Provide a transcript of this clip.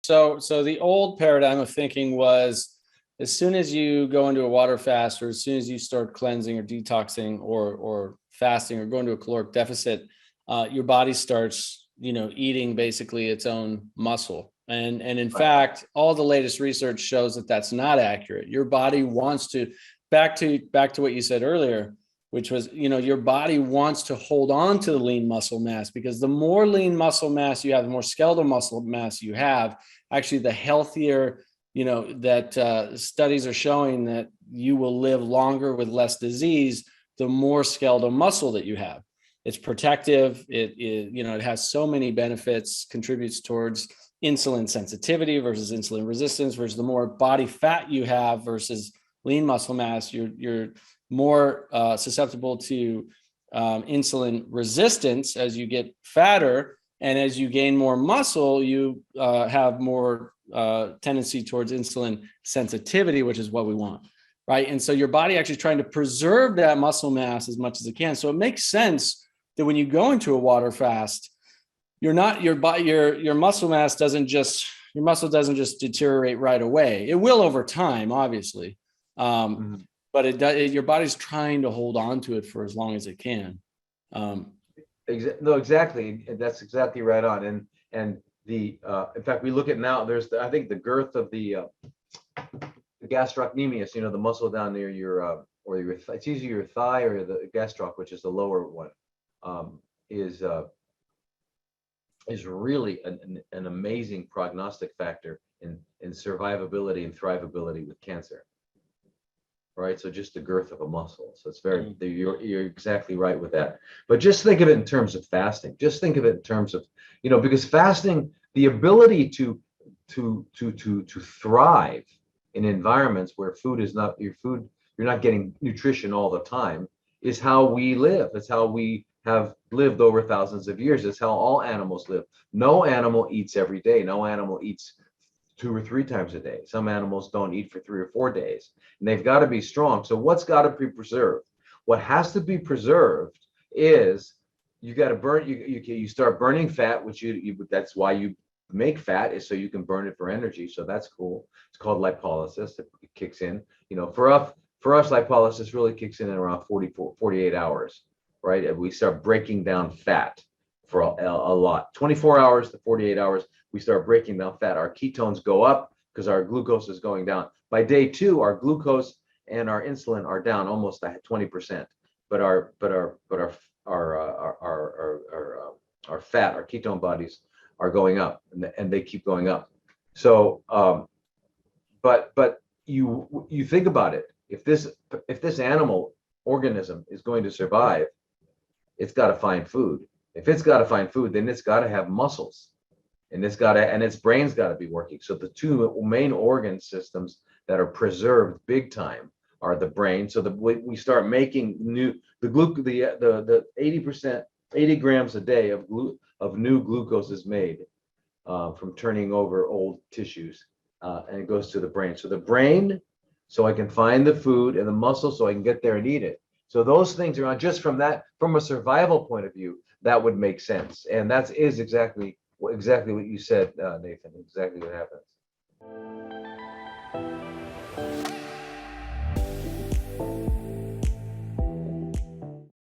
So the old paradigm of thinking was, as soon as you go into a water fast, or as soon as you start cleansing or detoxing or fasting or going to a caloric deficit, your body starts, eating basically its own muscle. And in fact, all the latest research shows that that's not accurate. Your body wants to, back to what you said earlier, which was, your body wants to hold on to the lean muscle mass, because the more lean muscle mass you have, the more skeletal muscle mass you have, actually the healthier, that studies are showing that you will live longer with less disease, the more skeletal muscle that you have. It's protective. It has so many benefits, contributes towards insulin sensitivity versus insulin resistance, versus the more body fat you have versus lean muscle mass, you're more susceptible to insulin resistance as you get fatter, and as you gain more muscle, you have more tendency towards insulin sensitivity, which is what we want, right? And so your body actually trying to preserve that muscle mass as much as it can. So it makes sense that when you go into a water fast, your muscle mass doesn't just deteriorate right away. It will over time, obviously. But your body's trying to hold on to it for as long as it can. No, exactly. That's exactly right on. And the in fact, we look at now, I think the girth of the gastrocnemius, the muscle down near your it's either your thigh or the gastroc, which is the lower one, is really an amazing prognostic factor in survivability and thrivability with cancer. Right, so just the girth of a muscle. So it's very, you're exactly right with that. But just think of it in terms of fasting. Just think of it in terms of, because fasting, the ability to thrive in environments where food is not your food, you're not getting nutrition all the time, is how we live. It's how we have lived over thousands of years. It's how all animals live. No animal eats every day. No animal eats 2 or 3 times a day. Some animals don't eat for 3 or 4 days, and they've got to be strong. So what's got to be preserved? What has to be preserved is you got to burn. You start burning fat, which that's why you make fat, is so you can burn it for energy. So that's cool. It's called lipolysis. It kicks in. For us, lipolysis really kicks in around 48 hours, right? And we start breaking down fat for a lot. 24 hours to 48 hours. We start breaking down fat. Our ketones go up because our glucose is going down. By day 2, our glucose and our insulin are down almost 20%. But our fat, our ketone bodies, are going up, and they keep going up. So, but you think about it. If this animal organism is going to survive, it's got to find food. If it's got to find food, then it's got to have muscles. And its brain's got to be working. So the 2 main organ systems that are preserved big time are the brain. So we start making the 80 grams a day of new glucose is made from turning over old tissues, and it goes to the brain. So the brain, so I can find the food, and the muscle, so I can get there and eat it. So those things are just from a survival point of view, that would make sense. And that is exactly what you said, Nathan, exactly what happens.